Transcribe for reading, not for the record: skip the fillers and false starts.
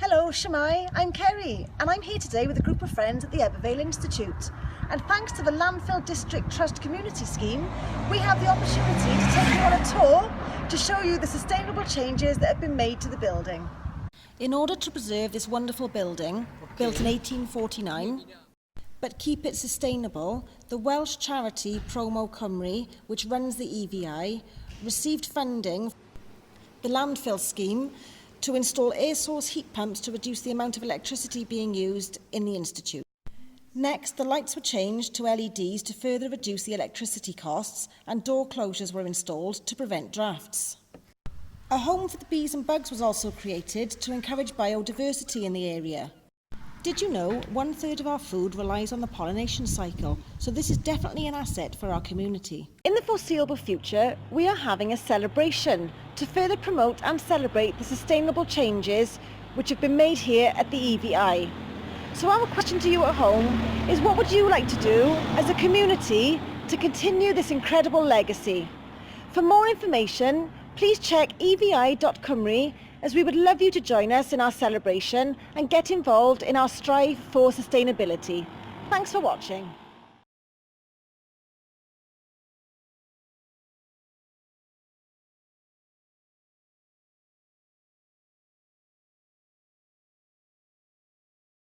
Hello, Shemai, I'm Kerry and I'm here today with a group of friends at the EVI Institute. And thanks to the Landfill District Trust Community Scheme, we have the opportunity to take you on a tour to show you the sustainable changes that have been made to the building. In order to preserve this wonderful building, built in 1849, but keep it sustainable, the Welsh charity Promo-Cymru, which runs the EVI, received funding, the Landfill scheme, to install air source heat pumps to reduce the amount of electricity being used in the Institute. Next, the lights were changed to LEDs to further reduce the electricity costs, and door closures were installed to prevent drafts. A home for the bees and bugs was also created to encourage biodiversity in the area. Did you know 1/3 of our food relies on the pollination cycle, so this is definitely an asset for our community. In the foreseeable future, we are having a celebration to further promote and celebrate the sustainable changes which have been made here at the EVI. So our question to you at home is, what would you like to do as a community to continue this incredible legacy? For more information, please check evi.cymru, as we would love you to join us in our celebration and get involved in our strive for sustainability. Thanks for watching.